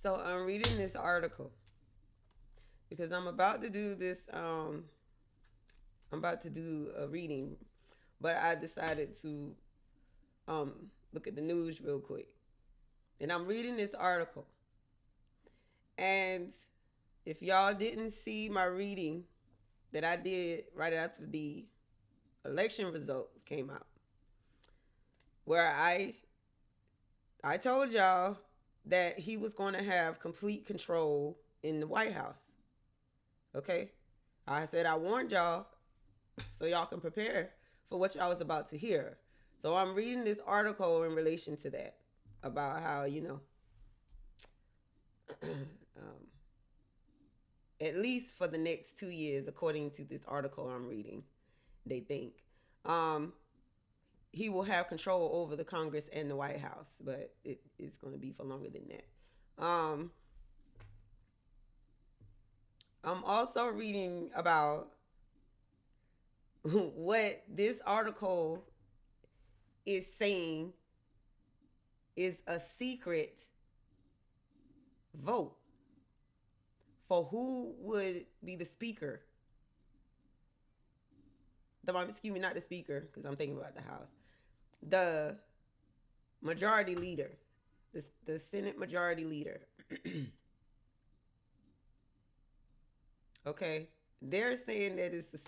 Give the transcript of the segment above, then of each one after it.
So I'm reading this article because I'm about to do this. I'm about to do a reading, but I decided to um, look at the news real quick, and I'm reading this article. And if y'all didn't see my reading that I did right after the election results came out, where I told y'all that he was going to have complete control in the White House. Okay? I said I warned y'all so y'all can prepare for what y'all was about to hear. So I'm reading this article in relation to that about how, at least for the next 2 years, according to this article I'm reading, they think um, he will have control over the Congress and the White House, but it's going to be for longer than that. I'm also reading about what this article is saying is a secret vote for who would be the speaker. Excuse me, not the speaker, because I'm thinking about the House. The majority leader, the Senate majority leader. Okay, they're saying that it's a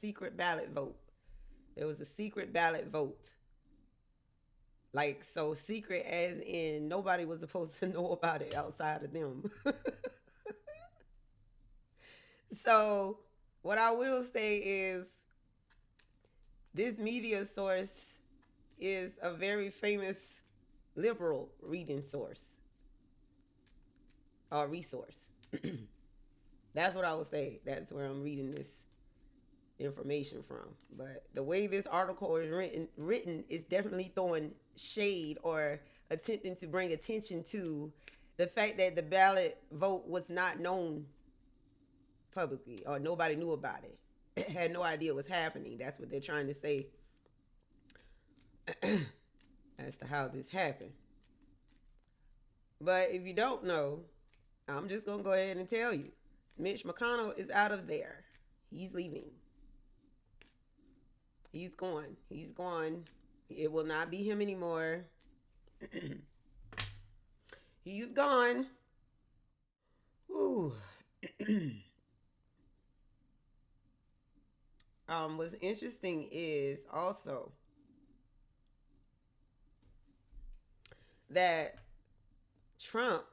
secret ballot vote. There was a secret ballot vote. Like, so secret as in nobody was supposed to know about it outside of them. So, what I will say is this media source is a very famous liberal reading source or resource. That's what I would say. That's where I'm reading this information from. But the way this article is written is definitely throwing shade or attempting to bring attention to the fact that the ballot vote was not known publicly or nobody knew about it. Had no idea what's happening. That's what they're trying to say as to how this happened. But if you don't know, I'm just going to go ahead and tell you. Mitch McConnell is out of there. He's leaving. He's gone. He's gone. It will not be him anymore. He's gone. Whew. What's interesting is also that Trump,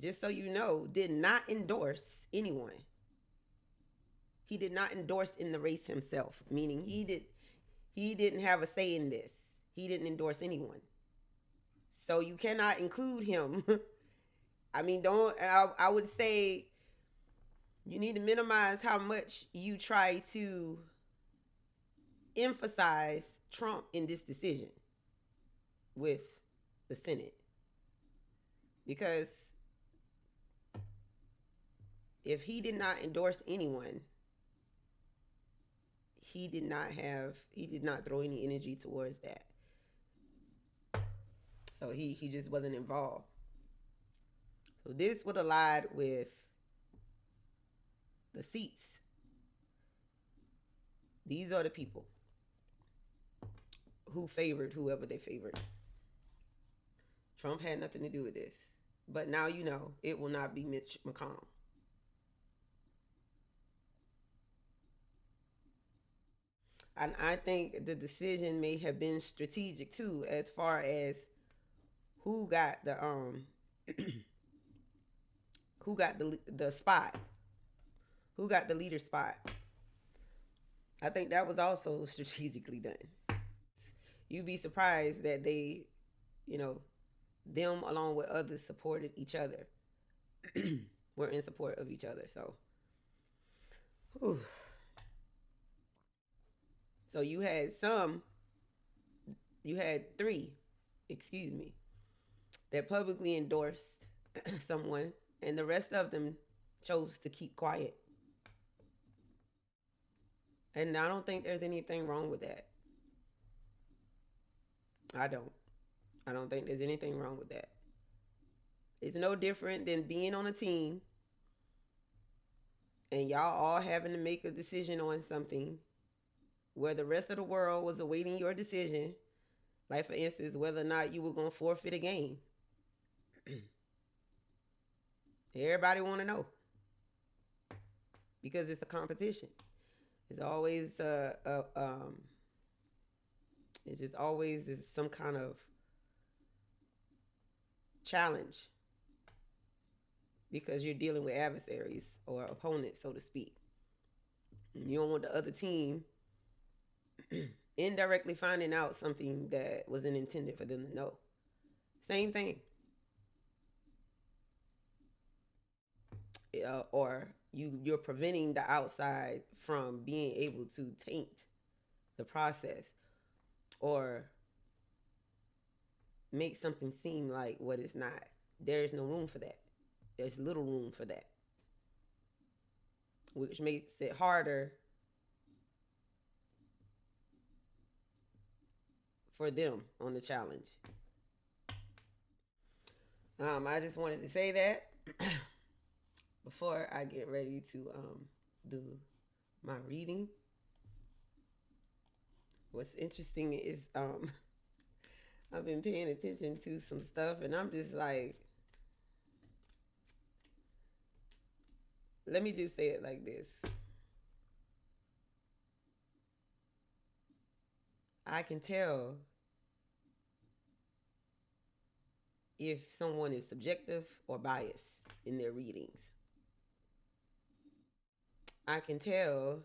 just so you know, did not endorse anyone. He did not endorse in the race himself, meaning he didn't have a say in this. He didn't endorse anyone. So you cannot include him. I mean, I would say you need to minimize how much you try to emphasize Trump in this decision with the Senate. Because if he did not endorse anyone, he did not throw any energy towards that. So he just wasn't involved. So this would align with the seats. These are the people who favored whoever they favored. Trump had nothing to do with this. But now you know it will not be Mitch McConnell. And I think the decision may have been strategic too, as far as who got the who got the spot, who got the leader spot. I think that was also strategically done. You'd be surprised that they, them along with others supported each other. Were in support of each other. So, whew. So you had three, excuse me, that publicly endorsed someone, and the rest of them chose to keep quiet. And I don't think there's anything wrong with that. I don't. I don't think there's anything wrong with that. It's no different than being on a team and y'all all having to make a decision on something where the rest of the world was awaiting your decision. Like, for instance, whether or not you were going to forfeit a game. Everybody want to know because it's a competition. It's always it's just always is some kind of challenge because you're dealing with adversaries or opponents, so to speak. You don't want the other team indirectly finding out something that wasn't intended for them to know. Same thing. Or you're preventing the outside from being able to taint the process or make something seem like what it's not. There is no room for that. There's little room for that, which makes it harder for them on the challenge. I just wanted to say that before I get ready to do my reading. What's interesting is I've been paying attention to some stuff and I'm just like, let me just say it like this. I can tell if someone is subjective or biased in their readings. I can tell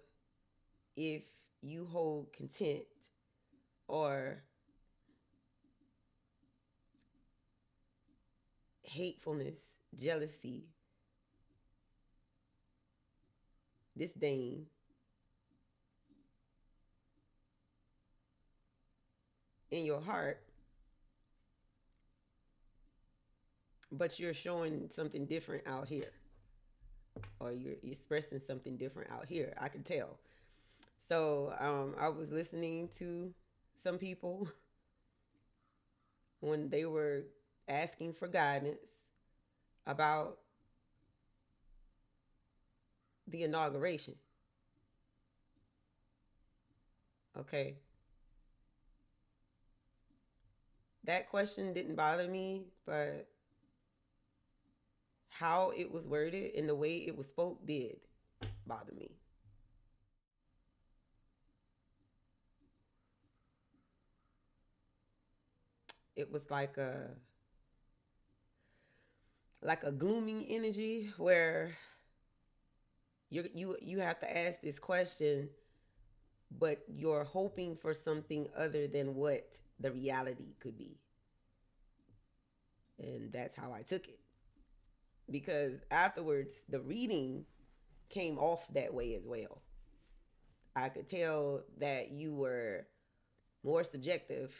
if you hold contempt or hatefulness, jealousy, disdain, in your heart, but you're showing something different out here, or you're expressing something different out here. I can tell. So I was listening to some people when they were asking for guidance about the inauguration. Okay. That question didn't bother me, but how it was worded and the way it was spoke did bother me. It was like a glooming energy where you have to ask this question, but you're hoping for something other than what the reality could be. And that's how I took it. Because afterwards, the reading came off that way as well. I could tell that you were more subjective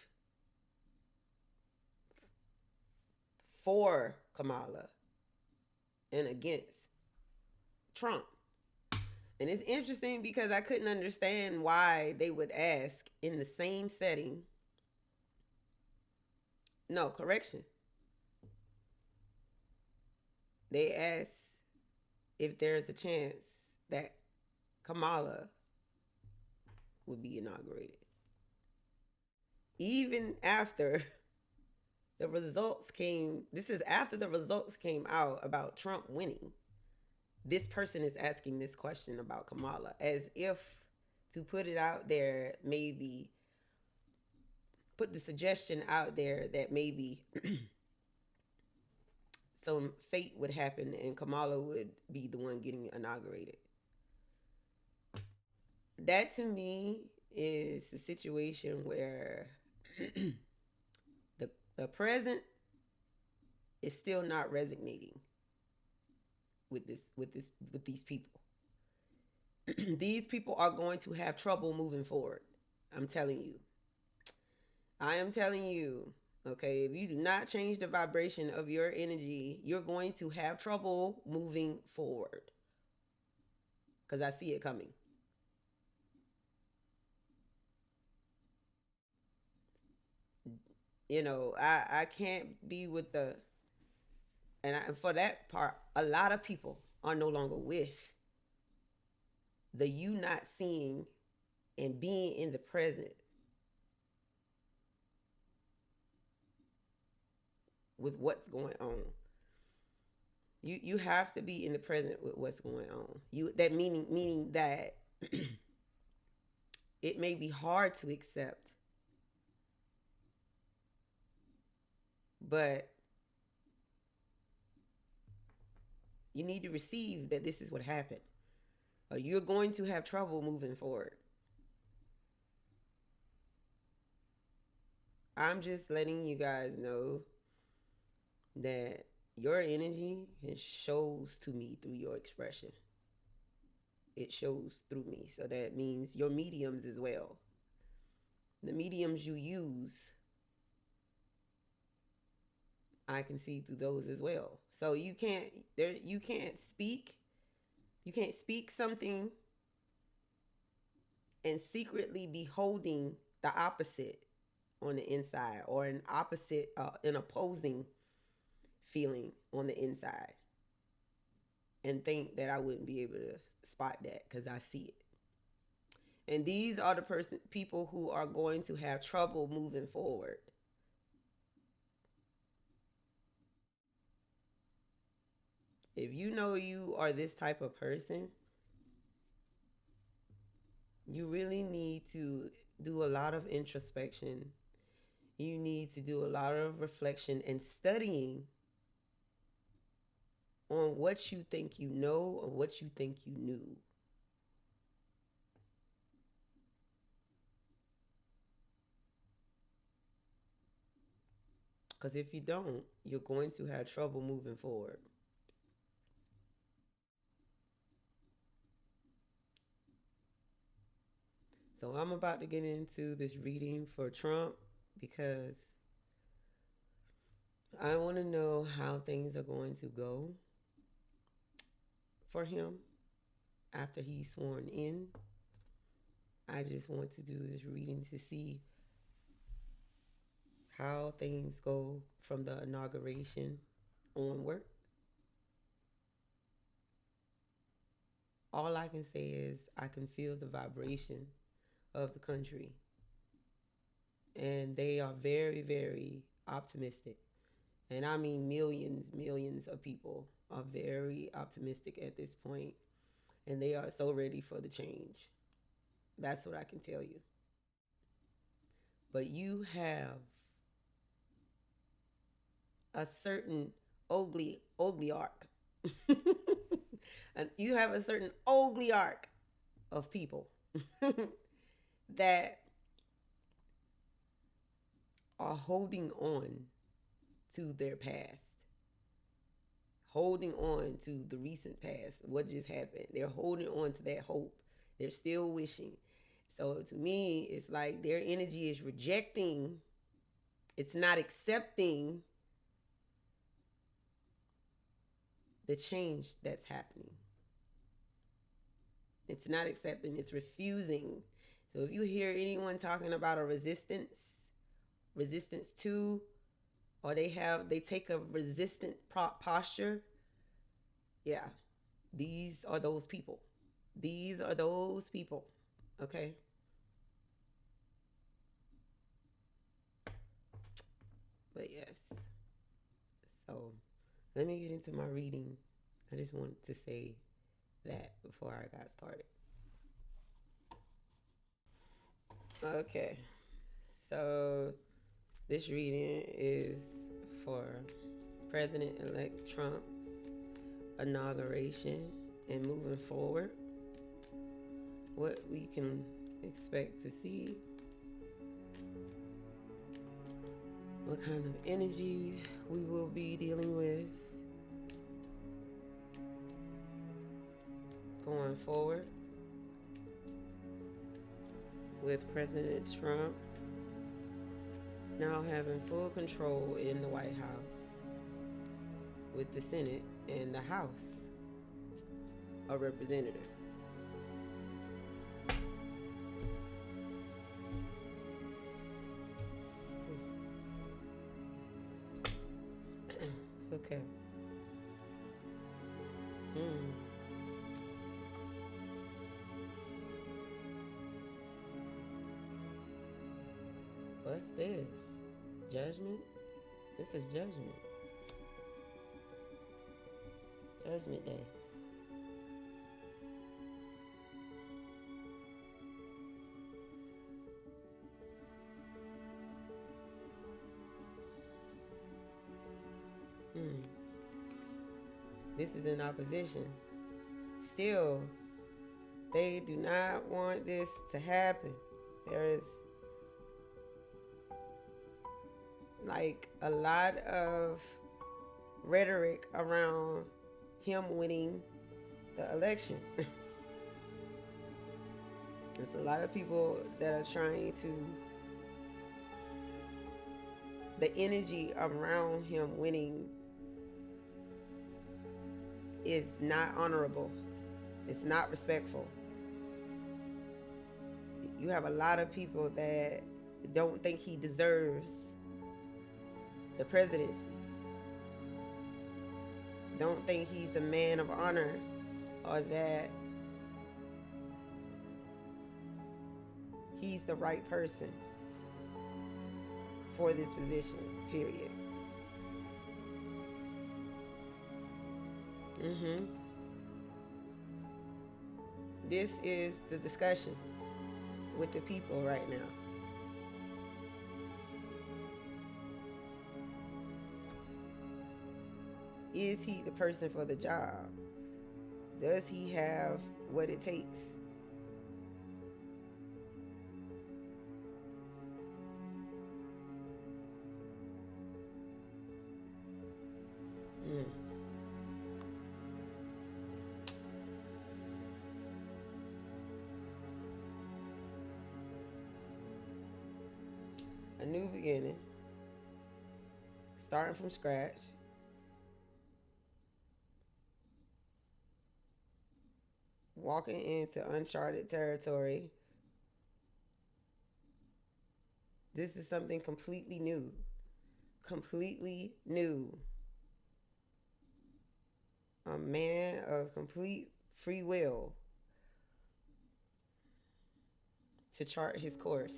for Kamala and against Trump. And it's interesting because I couldn't understand why they would ask in the same setting. No, correction. They asked if there's a chance that Kamala would be inaugurated. Even after the results came, this is after the results came out about Trump winning. This person is asking this question about Kamala as if to put it out there, maybe put the suggestion out there that maybe some fate would happen and Kamala would be the one getting inaugurated. That to me is a situation where the present is still not resonating with these people. These people are going to have trouble moving forward. I'm telling you. I am telling you, okay, if you do not change the vibration of your energy, you're going to have trouble moving forward. Because I see it coming. I can't be with the, and for that part, a lot of people are no longer with the you not seeing and being in the present with what's going on. You have to be in the present with what's going on. That meaning that it may be hard to accept, but you need to receive that this is what happened. Or you're going to have trouble moving forward. I'm just letting you guys know that your energy shows to me through your expression. It shows through me. So that means your mediums as well. The mediums you use, I can see through those as well. So you can't speak something and secretly be holding the opposite on the inside, or an opposing feeling on the inside, and think that I wouldn't be able to spot that, because I see it. And these are the people who are going to have trouble moving forward. If you know you are this type of person, you really need to do a lot of introspection. You need to do a lot of reflection and studying on what you think you know or what you think you knew. Because if you don't, you're going to have trouble moving forward. So I'm about to get into this reading for Trump because I want to know how things are going to go for him after he's sworn in. I just want to do this reading to see how things go from the inauguration onward. All I can say is I can feel the vibration of the country, and they are very, very optimistic. And I mean millions of people are very optimistic at this point, and they are so ready for the change. That's what I can tell you. But you have a certain oligarch. And you have a certain oligarch of people that are holding on to their past, holding on to the recent past, what just happened. They're holding on to that hope. They're still wishing. So to me, it's like their energy is rejecting, it's not accepting the change that's happening. It's not accepting, it's refusing. So if you hear anyone talking about a resistance to, or they take a resistant posture, yeah, these are those people. These are those people. Okay? But yes. So let me get into my reading. I just wanted to say that before I got started. Okay. So this reading is for President-elect Trump's inauguration and moving forward, what we can expect to see, what kind of energy we will be dealing with going forward with President Trump now having full control in the White House, with the Senate and the House of Representatives. Okay. Hmm. What's this? Judgment? This is judgment. Judgment Day. Hmm. This is in opposition. Still, they do not want this to happen. There is like a lot of rhetoric around him winning the election. There's a lot of people that are trying to, the energy around him winning is not honorable. It's not respectful. You have a lot of people that don't think he deserves the presidency. Don't think he's a man of honor, or that he's the right person for this position, period. This is the discussion with the people right now. Is he the person for the job? Does he have what it takes? A new beginning, starting from scratch. Walking into uncharted territory. This is something completely new. Completely new. A man of complete free will to chart his course.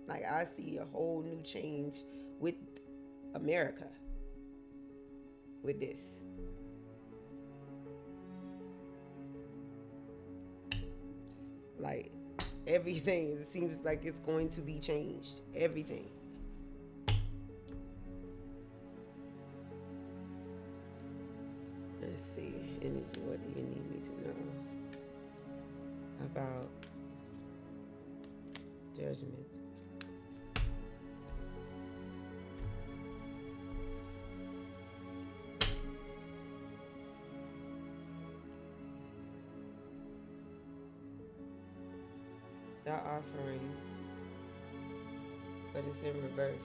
Like, I see a whole new change with America with this. Like, everything, it seems like it's going to be changed. Everything. Let's see, energy, what do you need me to know about judgment? The offering, but it's in reverse.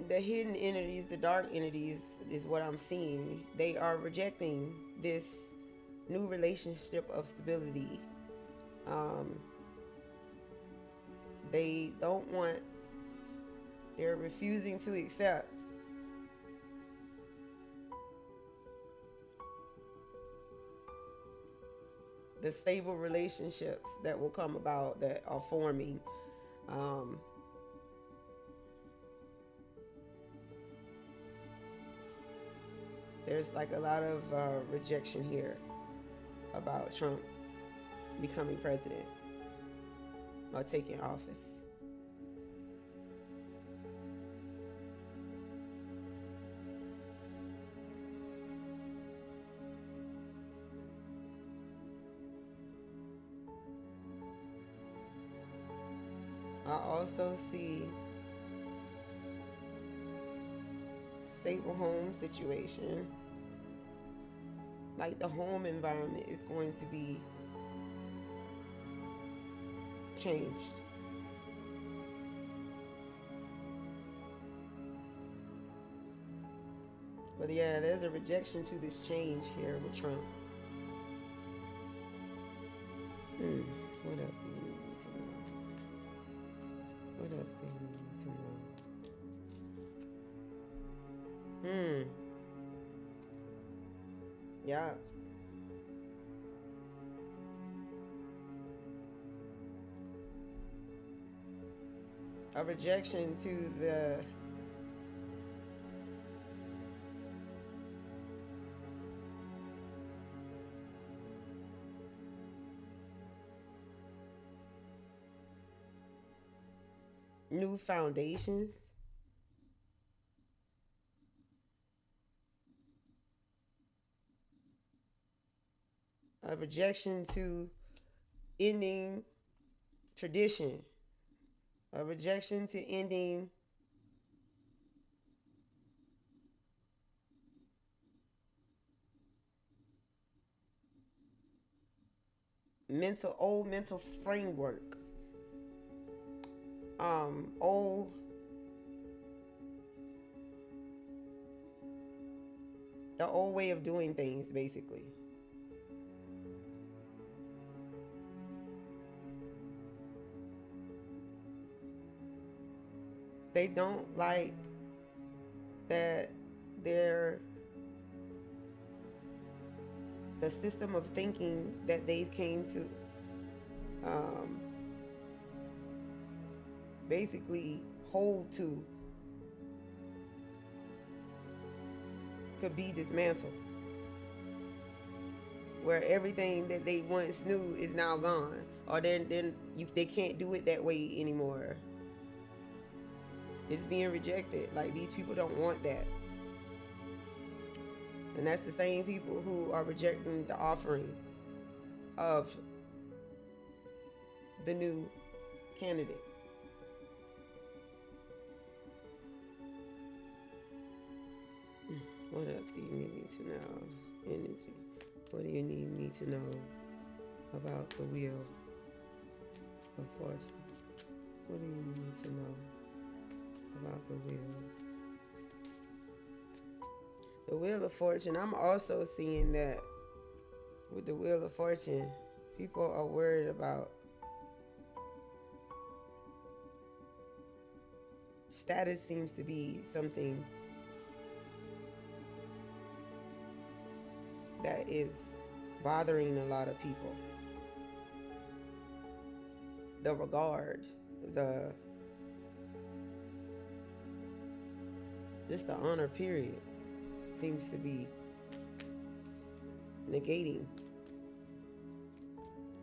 The hidden entities, the dark entities, is what I'm seeing. They are rejecting this new relationship of stability. They don't want, they're refusing to accept the stable relationships that will come about, that are forming. There's like a lot of rejection here about Trump becoming president or taking office. I also see stable home situation. Like, the home environment is going to be changed. But yeah, there's a rejection to this change here with Trump. What else do you need to know? What else do you need to know? Yeah. A rejection to the new foundations. A rejection to ending tradition. A rejection to ending old mental framework. Old the old way of doing things, basically. They don't like that their the system of thinking that they've came to um, basically hold to could be dismantled, where everything that they once knew is now gone, or they can't do it that way anymore. It's being rejected. Like, these people don't want that. And that's the same people who are rejecting the offering of the new candidate. What else do you need me to know? Energy. What do you need me to know about the wheel of fortune? What do you need me to know about the wheel? The wheel of fortune, I'm also seeing that with the wheel of fortune, people are worried about status. Seems to be something that is bothering a lot of people. The regard, just the honor period seems to be negating.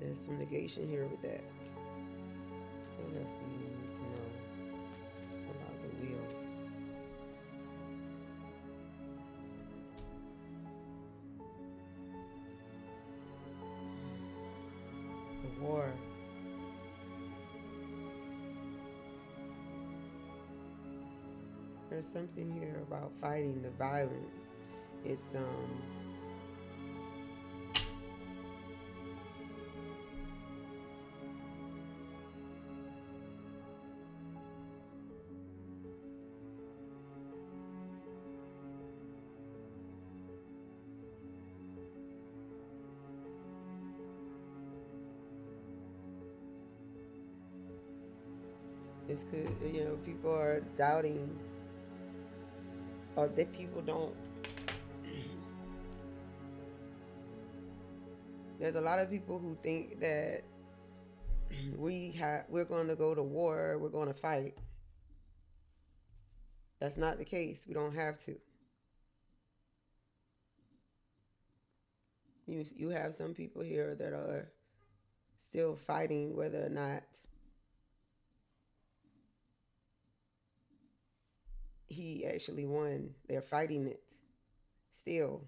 There's some negation here with that. What else do you need to know about the wheel? The war. There's something here about fighting the violence. It's good, people are doubting, or that people don't. There's a lot of people who think that we're going to go to war, we're going to fight. That's not the case. We don't have to. You have some people here that are still fighting whether or not he actually won. They're fighting it still.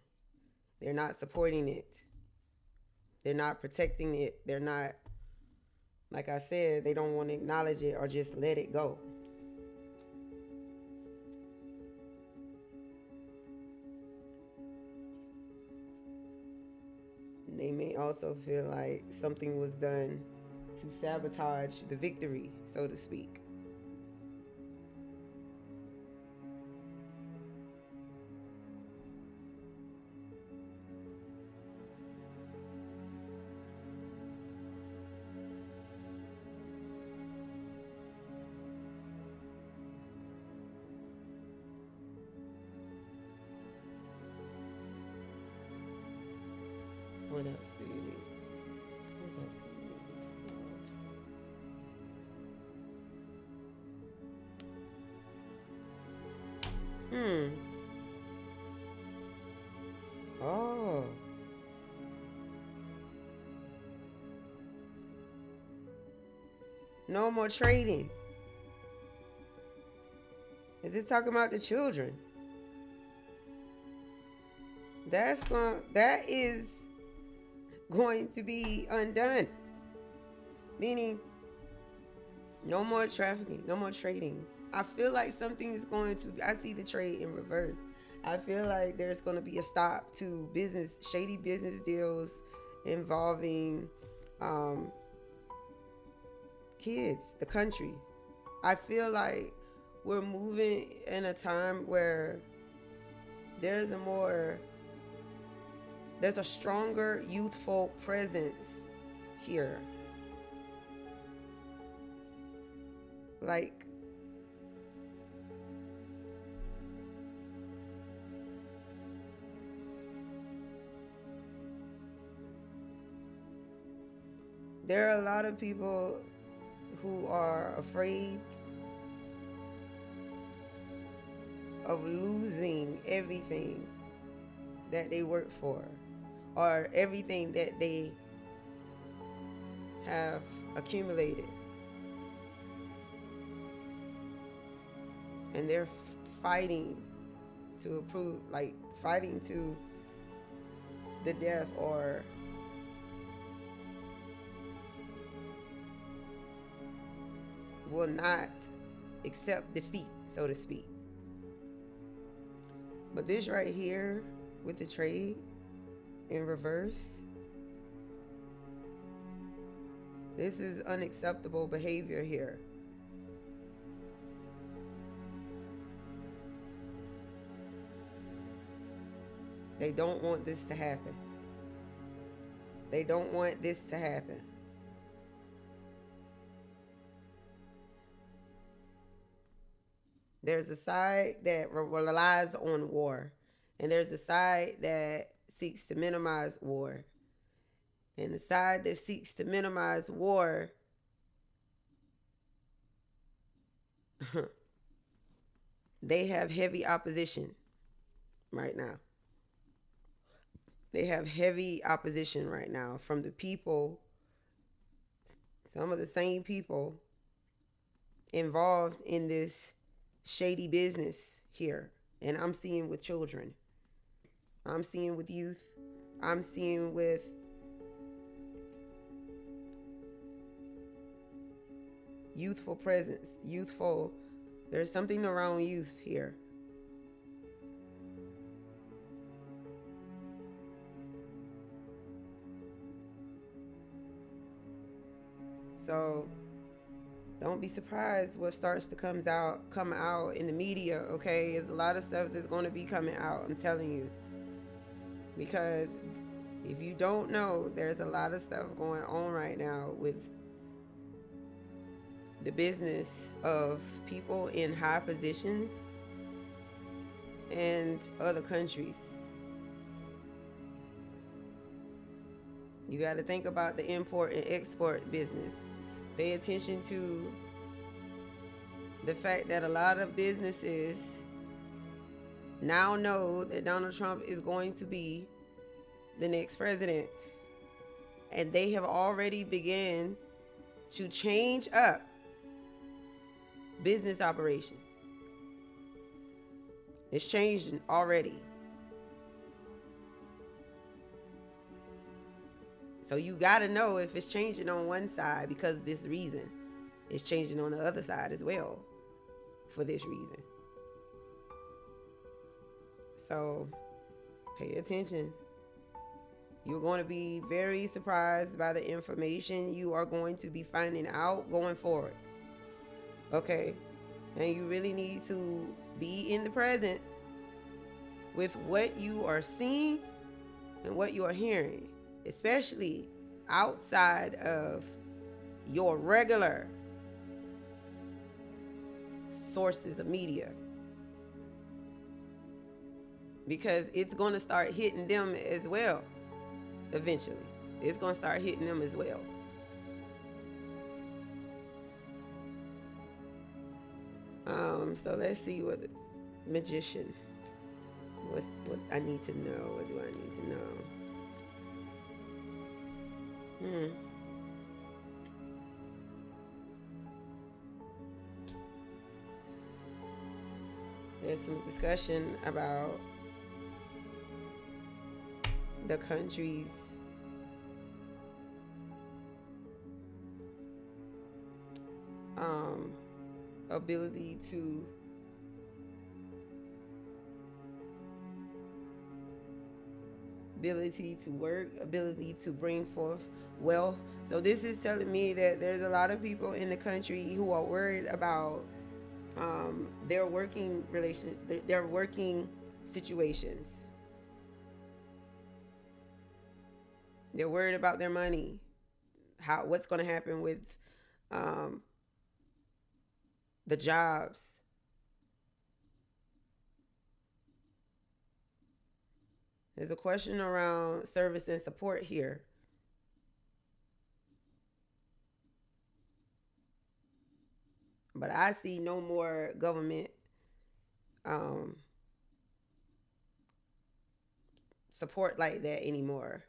They're not supporting it. They're not protecting it. They're not, like I said, they don't want to acknowledge it or just let it go. They may also feel like something was done to sabotage the victory, so to speak. What else do you need? What else do you need? Oh. No more trading. Is this talking about the children? That is going to be undone. Meaning, no more trafficking, no more trading. I feel like something is going to, I see the trade in reverse. I feel like there's going to be a stop to shady business deals involving kids, the country. I feel like we're moving in a time where there's a stronger youthful presence here. Like, there are a lot of people who are afraid of losing everything that they work for, or everything that they have accumulated. And they're fighting to approve, like fighting to the death, or will not accept defeat, so to speak. But this right here with the trade in reverse, this is unacceptable behavior here. They don't want this to happen. They don't want this to happen. There's a side that relies on war, and there's a side that seeks to minimize war. And the side that seeks to minimize war they have heavy opposition right now. They have heavy opposition right now from the people, some of the same people involved in this shady business here. And I'm seeing with children, I'm seeing with youth, I'm seeing with youthful presence, there's something around youth here. So don't be surprised what starts to come out in the media, okay? There's a lot of stuff that's going to be coming out, I'm telling you. Because if you don't know, there's a lot of stuff going on right now with the business of people in high positions and other countries. You got to think about the import and export business. Pay attention to the fact that a lot of businesses now know that Donald Trump is going to be the next president. And they have already begun to change up business operations. It's changing already. So you got to know if it's changing on one side because of this reason, it's changing on the other side as well for this reason. So pay attention. You're going to be very surprised by the information you are going to be finding out going forward. Okay? And you really need to be in the present with what you are seeing and what you are hearing, especially outside of your regular sources of media, because it's going to start hitting them as well. eventually. It's going to start hitting them as well. So let's see what Magician. What I need to know? What do I need to know? There's some discussion about the country's ability to work, ability to bring forth wealth. So this is telling me that there's a lot of people in the country who are worried about their working situations. They're worried about their money, what's going to happen with the jobs. There's a question around service and support here. But I see no more government support like that anymore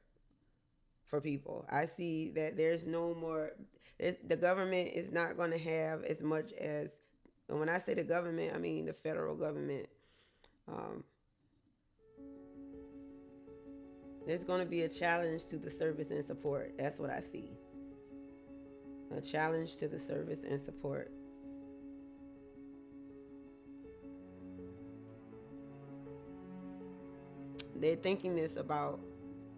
for people. I see that there's no more. The government is not going to have as much as, and when I say the government, I mean the federal government. There's going to be a challenge to the service and support. That's what I see. A challenge to the service and support. They're thinking this about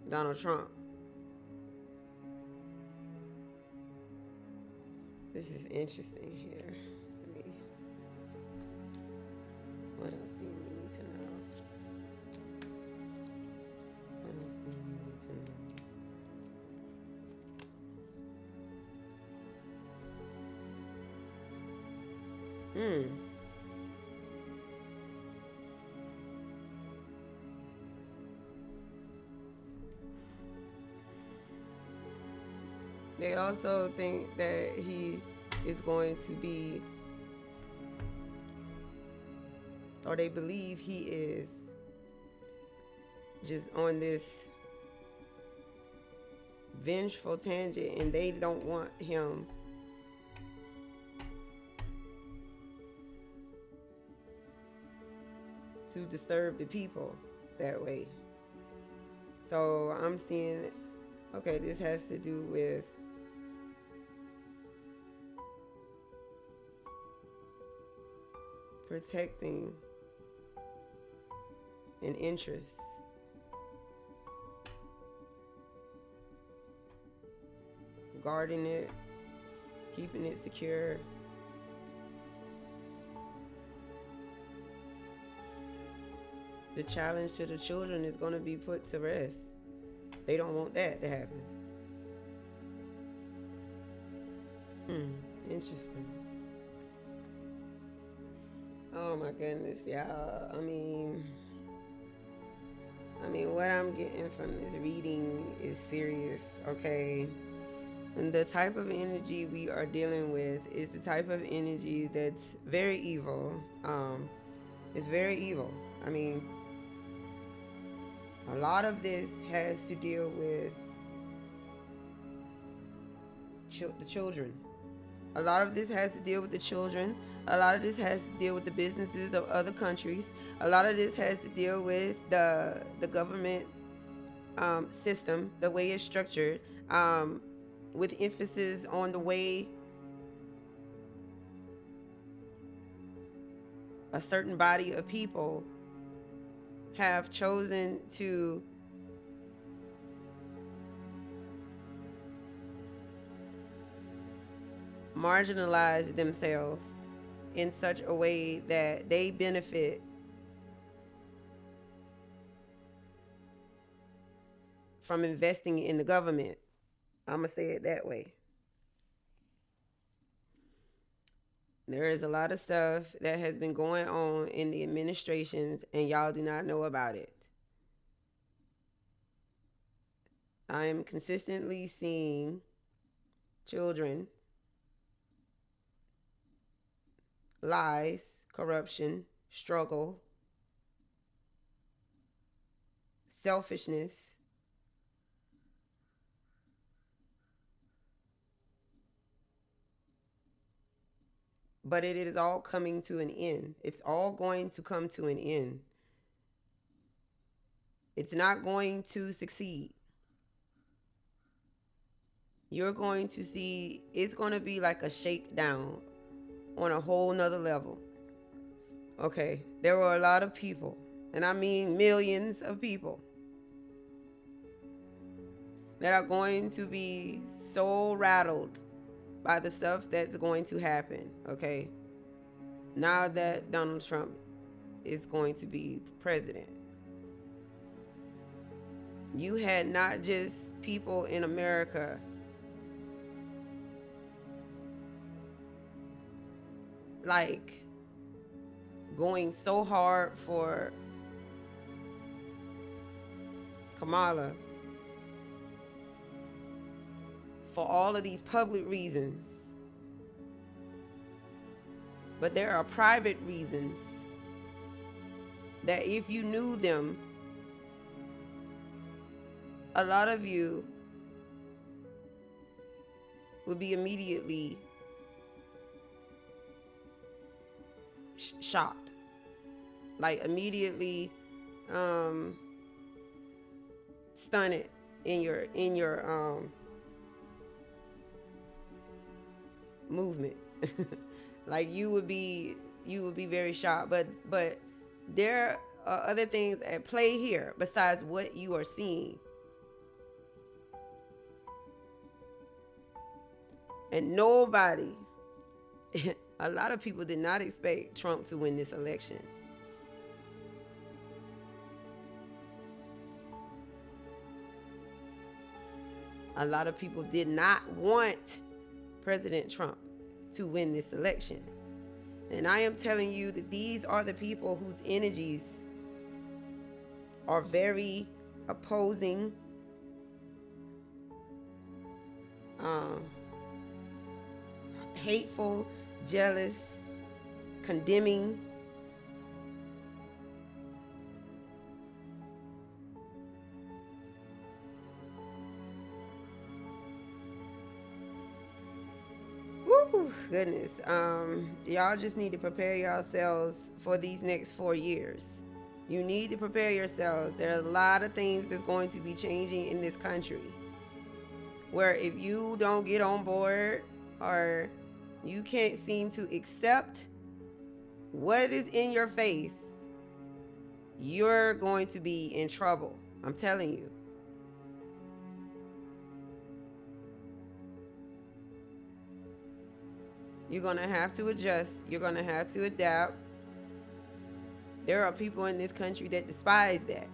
Donald Trump. This is interesting here. What else do you need to know? What else do you need to know? They also think that he is going to be, or they believe he is, just on this vengeful tangent, and they don't want him to disturb the people that way. So I'm seeing, okay, this has to do with protecting an interest. Guarding it, keeping it secure. The challenge to the children is going to be put to rest. They don't want that to happen. Interesting. Oh my goodness, y'all. I mean, what I'm getting from this reading is serious, okay? And the type of energy we are dealing with is the type of energy that's very evil. It's very evil. I mean, a lot of this has to deal with the children. A lot of this has to deal with the children. A lot of this has to deal with the businesses of other countries. A lot of this has to deal with the government system, the way it's structured, with emphasis on the way a certain body of people have chosen to marginalize themselves in such a way that they benefit from investing in the government. I'm going to say it that way. There is a lot of stuff that has been going on in the administrations, and y'all do not know about it. I am consistently seeing children, lies, corruption, struggle, selfishness, but it is all coming to an end. It's all going to come to an end. It's not going to succeed. You're going to see, it's going to be like a shakedown on a whole nother level. Okay, there were a lot of people, and I mean millions of people, that are going to be so rattled by the stuff that's going to happen, okay? Now that Donald Trump is going to be president. You had not just people in America like going so hard for Kamala for all of these public reasons, but there are private reasons that if you knew them, a lot of you would be immediately shocked, like immediately stunned in your movement. Like you would be very shocked, but there are other things at play here besides what you are seeing. And nobody, a lot of people did not expect Trump to win this election. A lot of people did not want President Trump to win this election. And I am telling you that these are the people whose energies are very opposing, hateful, jealous, condemning. Woo, goodness. Y'all just need to prepare yourselves for these next 4 years. You need to prepare yourselves. There are a lot of things that's going to be changing in this country, where if you don't get on board or you can't seem to accept what is in your face, you're going to be in trouble. I'm telling you. You're going to have to adjust. You're going to have to adapt. There are people in this country that despise that.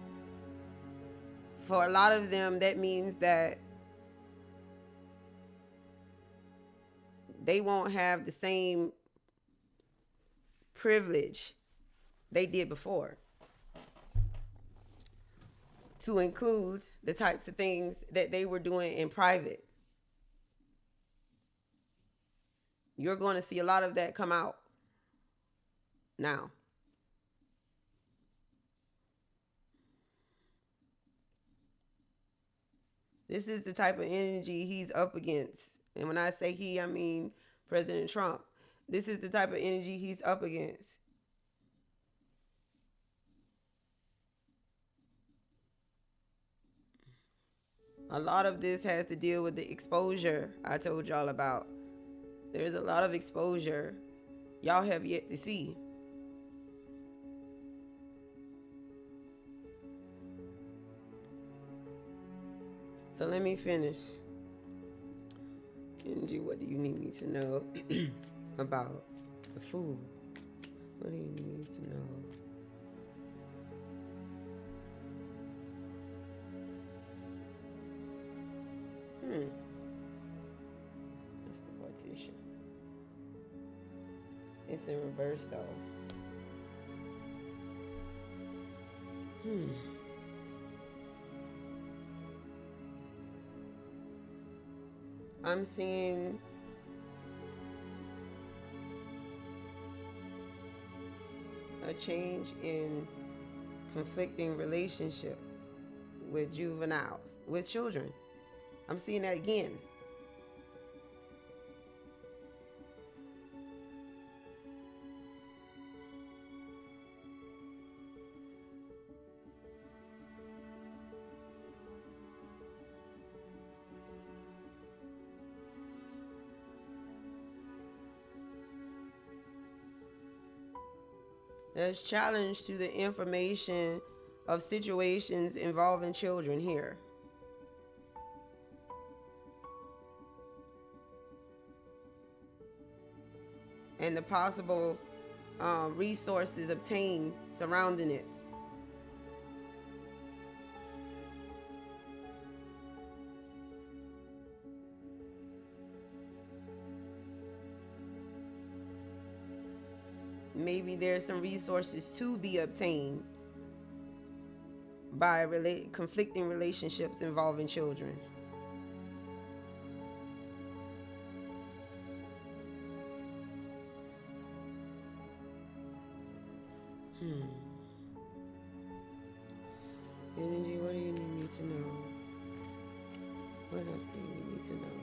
For a lot of them, that means that they won't have the same privilege they did before, to include the types of things that they were doing in private. You're going to see a lot of that come out now. This is the type of energy he's up against. And when I say he, I mean President Trump. This is the type of energy he's up against. A lot of this has to deal with the exposure I told y'all about. There's a lot of exposure y'all have yet to see. So let me finish. Kenji, what do you need me to know about the food? What do you need me to know? That's the partition. It's in reverse though. I'm seeing a change in conflicting relationships with juveniles, with children. I'm seeing that again. There's challenge to the information of situations involving children here. And the possible resources obtained surrounding it. Maybe there's some resources to be obtained by conflicting relationships involving children. Energy, what do you need me to know? What else do you need me to know?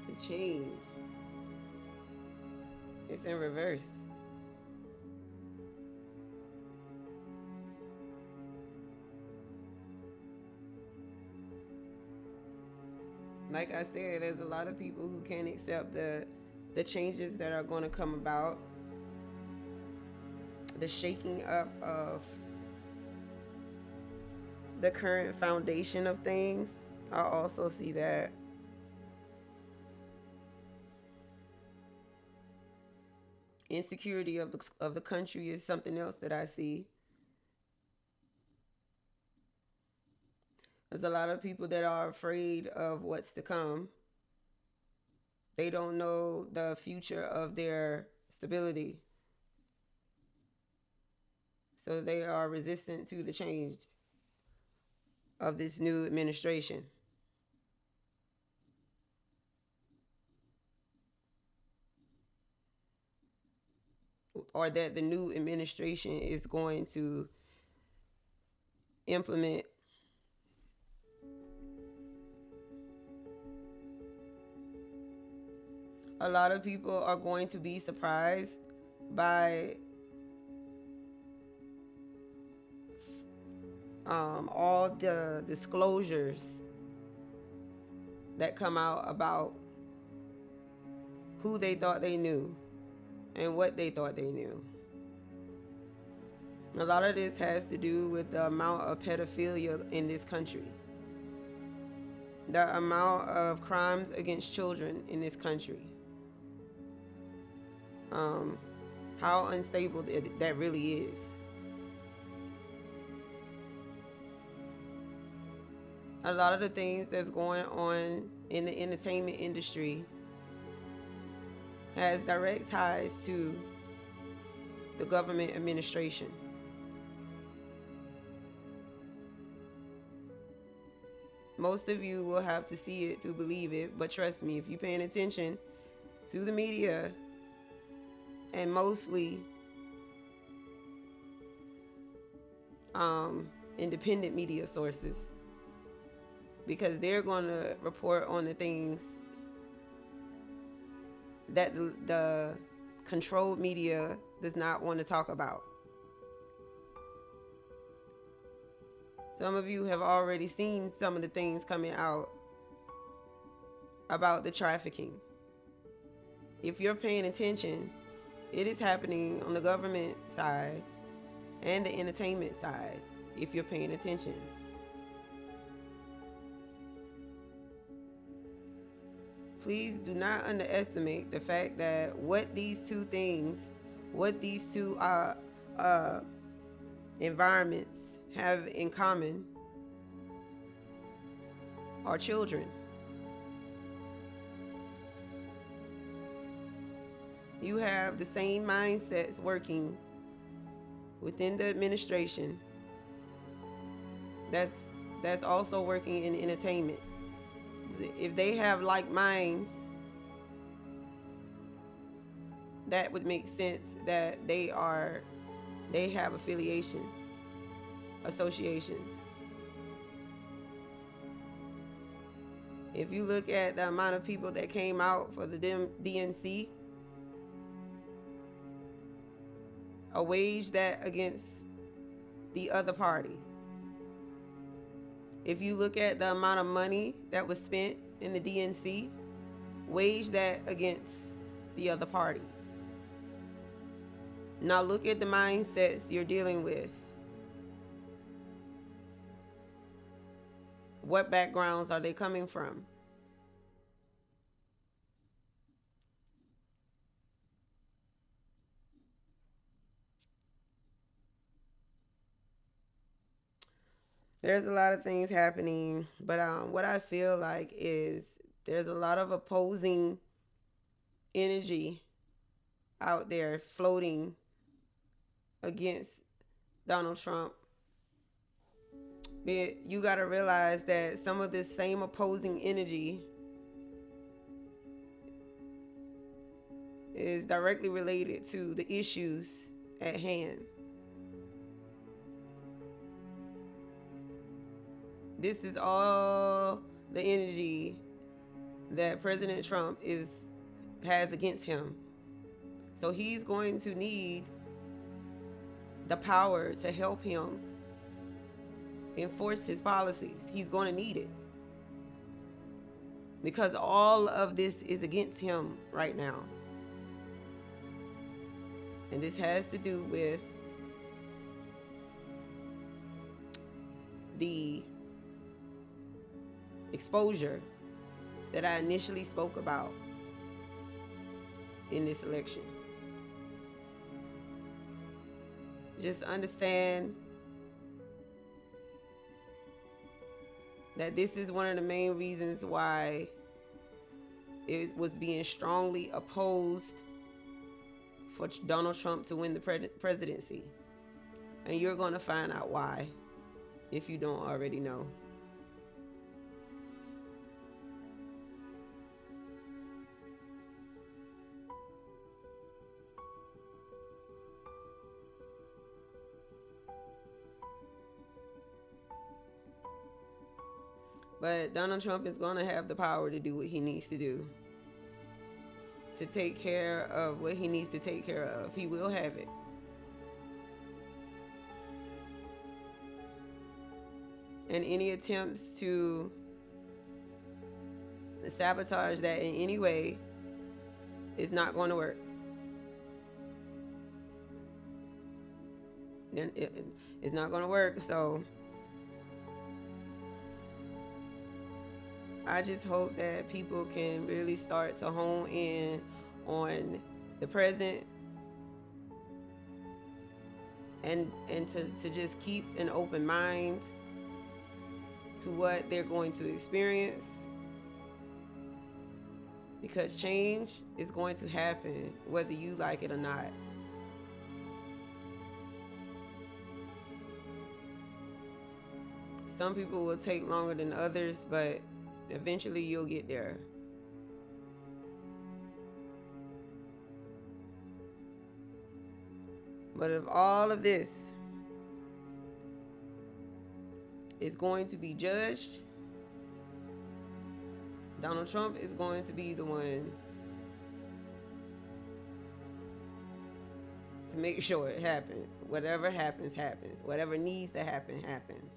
The change. It's in reverse. Like I said, there's a lot of people who can't accept the changes that are going to come about. The shaking up of the current foundation of things. I also see that. Insecurity of the country is something else that I see. There's a lot of people that are afraid of what's to come. They don't know the future of their stability. So they are resistant to the change of this new administration. Or that the new administration is going to implement a lot of people are going to be surprised by all the disclosures that come out about who they thought they knew and what they thought they knew. A lot of this has to do with the amount of pedophilia in this country, the amount of crimes against children in this country, how unstable that really is. A lot of the things that's going on in the entertainment industry has direct ties to the government administration. Most of you will have to see it to believe it, but trust me, if you're paying attention to the media, and mostly independent media sources, because they're going to report on the things that the controlled media does not want to talk about. Some of you have already seen some of the things coming out about the trafficking. If you're paying attention, it is happening on the government side and the entertainment side, if you're paying attention. Please do not underestimate the fact that what these two environments have in common are children. you have the same mindsets working within the administration that's also working in entertainment. If they have like minds, that would make sense that they have affiliations, associations. If you look at the amount of people that came out for the DNC, wage that against the other party. If you look at the amount of money that was spent in the DNC, wage that against the other party. Now look at the mindsets you're dealing with. What backgrounds are they coming from? There's a lot of things happening, but what I feel like is there's a lot of opposing energy out there floating against Donald Trump. But you got to realize that some of this same opposing energy is directly related to the issues at hand. This is all the energy that President Trump has against him. So he's going to need the power to help him enforce his policies. He's going to need it, because all of this is against him right now. And this has to do with the exposure that I initially spoke about in this election. Just understand that this is one of the main reasons why it was being strongly opposed for Donald Trump to win the presidency. And you're going to find out why, if you don't already know. But Donald Trump is going to have the power to do what he needs to do, to take care of what he needs to take care of. He will have it. And any attempts to sabotage that in any way is not going to work. It's not going to work. So I just hope that people can really start to hone in on the present and to just keep an open mind to what they're going to experience, because change is going to happen whether you like it or not. Some people will take longer than others, but eventually you'll get there. But if all of this is going to be judged, Donald Trump is going to be the one to make sure it happens. Whatever happens, happens. Whatever needs to happen, happens.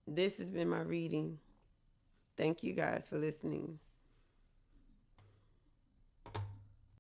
This has been my reading. Thank you guys for listening.